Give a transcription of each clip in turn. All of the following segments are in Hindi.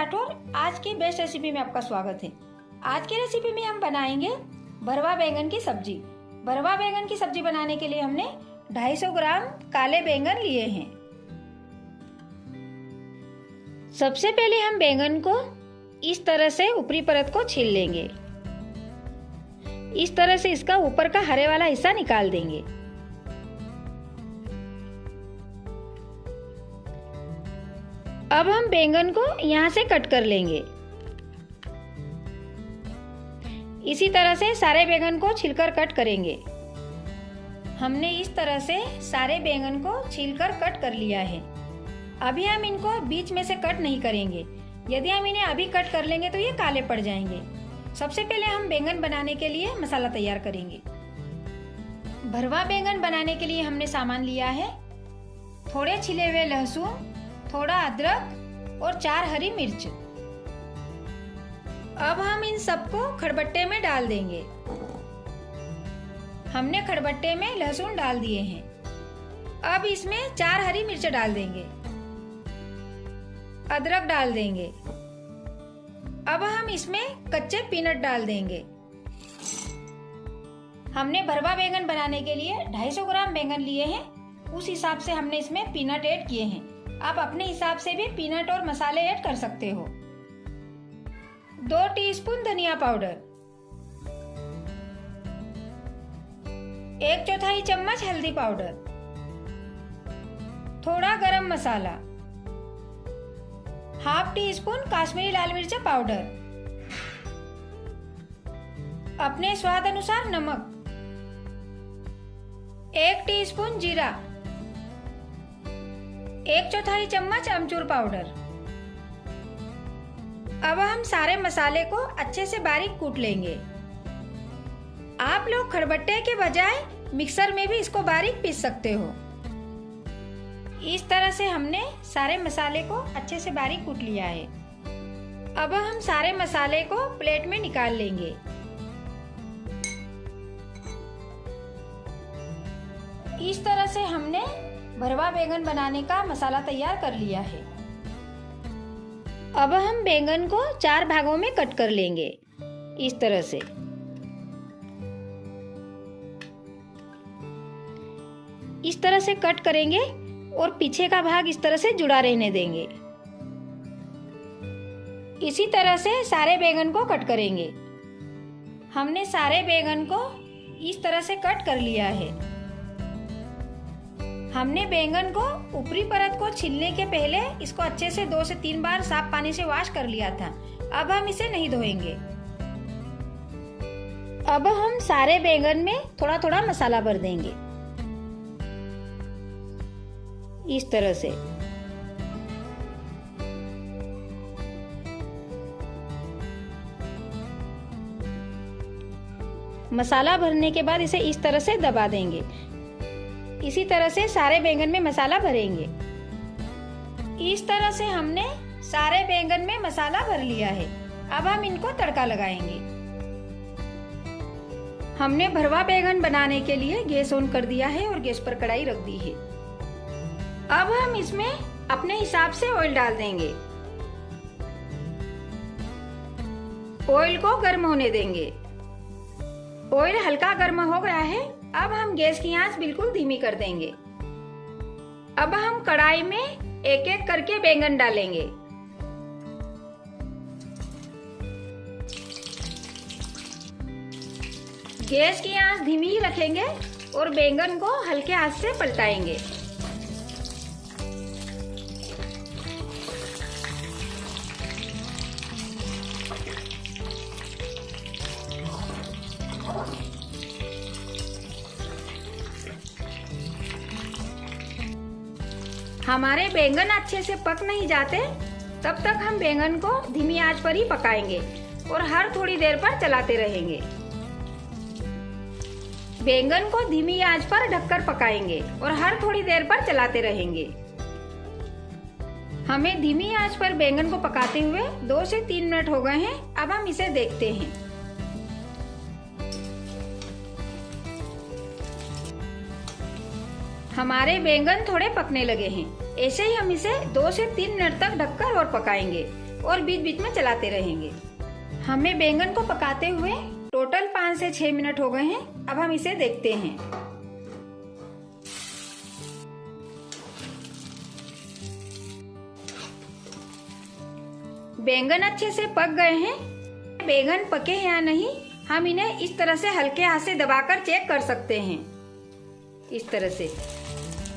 राठौर। आज की बेस्ट रेसिपी में आपका स्वागत है। आज की रेसिपी में हम बनाएंगे भरवा बैंगन की सब्जी। भरवा बैंगन की सब्जी बनाने के लिए हमने 250 ग्राम काले बैंगन लिए हैं। सबसे पहले हम बैंगन को इस तरह से ऊपरी परत को छील लेंगे। इस तरह से इसका ऊपर का हरे वाला हिस्सा निकाल देंगे। अब हम बैंगन को यहाँ से कट कर लेंगे। इसी तरह से सारे बैंगन को छिलकर कट करेंगे। हमने इस तरह से सारे बैंगन को छीलकर कट कर लिया है। अभी हम इनको बीच में से कट नहीं करेंगे। यदि हम इन्हें अभी कट कर लेंगे तो ये काले पड़ जाएंगे। सबसे पहले हम बैंगन बनाने के लिए मसाला तैयार करेंगे। भरवा बैंगन बनाने के लिए हमने सामान लिया है थोड़े छिले हुए लहसुन, थोड़ा अदरक और 4 हरी मिर्च। अब हम इन सबको खड़बट्टे में डाल देंगे। हमने खड़बट्टे में लहसुन डाल दिए हैं। अब इसमें 4 हरी मिर्च डाल देंगे, अदरक डाल देंगे। अब हम इसमें कच्चे पीनट डाल देंगे। हमने भरवा बैंगन बनाने के लिए 250 ग्राम बैंगन लिए हैं, उस हिसाब से हमने इसमें पीनट ऐड किए हैं। आप अपने हिसाब से भी पीनट और मसाले ऐड कर सकते हो। 2 टीस्पून धनिया पाउडर, 1/4 चम्मच हल्दी पाउडर, थोड़ा गरम मसाला, ½ टीस्पून काश्मीरी लाल मिर्च पाउडर, अपने स्वाद अनुसार नमक, 1 टीस्पून जीरा, 1/4 चम्मच अमचूर पाउडर। अब हम सारे मसाले को अच्छे से बारीक कूट लेंगे। आप लोग खड़बट्टे के बजाय मिक्सर में भी इसको बारीक पीस सकते हो। इस तरह से हमने सारे मसाले को अच्छे से बारीक कूट लिया है। अब हम सारे मसाले को प्लेट में निकाल लेंगे। इस तरह से हमने भरवा बैंगन बनाने का मसाला तैयार कर लिया है। अब हम बैंगन को 4 भागों में कट कर लेंगे। इस तरह से कट करेंगे और पीछे का भाग इस तरह से जुड़ा रहने देंगे। इसी तरह से सारे बैंगन को कट करेंगे। हमने सारे बैंगन को इस तरह से कट कर लिया है। हमने बैंगन को ऊपरी परत को छीलने के पहले इसको अच्छे से 2 से 3 बार साफ पानी से वॉश कर लिया था। अब हम इसे नहीं धोएंगे। अब हम सारे बैंगन में थोड़ा थोड़ा मसाला भर देंगे। इस तरह से मसाला भरने के बाद इसे इस तरह से दबा देंगे। इसी तरह से सारे बैंगन में मसाला भरेंगे। इस तरह से हमने सारे बैंगन में मसाला भर लिया है। अब हम इनको तड़का लगाएंगे। हमने भरवा बैंगन बनाने के लिए गैस ऑन कर दिया है और गैस पर कढ़ाई रख दी है। अब हम इसमें अपने हिसाब से ऑयल डाल देंगे। ऑयल को गर्म होने देंगे। ऑयल हल्का गर्म हो गया है। अब हम गैस की आंच बिल्कुल धीमी कर देंगे। अब हम कढ़ाई में एक एक करके बैंगन डालेंगे। गैस की आंच धीमी ही रखेंगे और बैंगन को हल्के हाथ से पलटाएंगे। हमारे बैंगन अच्छे से पक नहीं जाते तब तक हम बैंगन को धीमी आंच पर ही पकाएंगे और हर थोड़ी देर पर चलाते रहेंगे। बैंगन को धीमी आंच पर ढककर पकाएंगे और हर थोड़ी देर पर चलाते रहेंगे। हमें धीमी आंच पर बैंगन को पकाते हुए 2 से 3 मिनट हो गए हैं। अब हम इसे देखते हैं। हमारे बैंगन थोड़े पकने लगे हैं। ऐसे ही हम इसे 2 से 3 मिनट तक ढककर और पकाएंगे। और बीच बीच में चलाते रहेंगे। हमें बैंगन को पकाते हुए टोटल 5 से 6 मिनट हो गए हैं। अब हम इसे देखते हैं। बैंगन अच्छे से पक गए हैं। बैंगन पके या नहीं हम इन्हें इस तरह से हल्के हाथ से दबाकर चेक कर सकते हैं। इस तरह से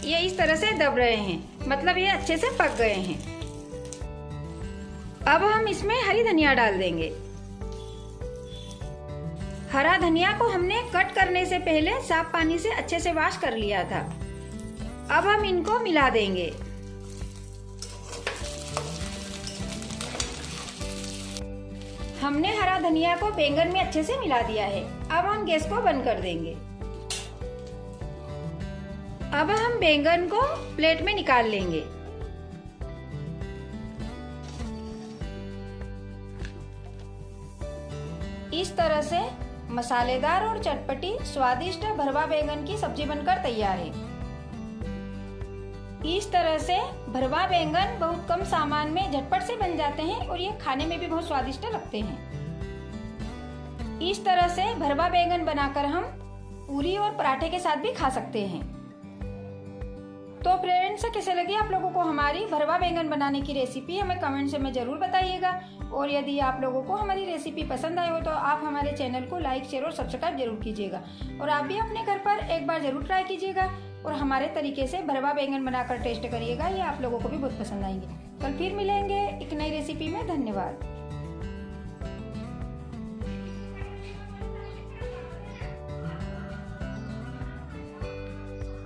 ये इस तरह से दब रहे हैं, मतलब ये अच्छे से पक गए हैं। अब हम इसमें हरी धनिया डाल देंगे। हरा धनिया को हमने कट करने से पहले साफ पानी से अच्छे से वॉश कर लिया था। अब हम इनको मिला देंगे। हमने हरा धनिया को बैंगन में अच्छे से मिला दिया है। अब हम गैस को बंद कर देंगे। अब हम बैंगन को प्लेट में निकाल लेंगे। इस तरह से मसालेदार और चटपटी स्वादिष्ट भरवा बैंगन की सब्जी बनकर तैयार है। इस तरह से भरवा बैंगन बहुत कम सामान में झटपट से बन जाते हैं और ये खाने में भी बहुत स्वादिष्ट लगते हैं। इस तरह से भरवा बैंगन बनाकर हम पूरी और पराठे के साथ भी खा सकते हैं। तो फ्रेंड्स, कैसे लगी आप लोगों को हमारी भरवा बैंगन बनाने की रेसिपी, हमें कमेंट में जरूर बताइएगा। और यदि आप लोगों को हमारी रेसिपी पसंद आई हो तो आप हमारे चैनल को लाइक, शेयर और सब्सक्राइब जरूर कीजिएगा। और आप भी अपने घर पर एक बार जरूर ट्राई कीजिएगा और हमारे तरीके से भरवा बैंगन बनाकर टेस्ट करिएगा। ये आप लोगों को भी बहुत पसंद आएंगे। कल फिर मिलेंगे एक नई रेसिपी में। धन्यवाद।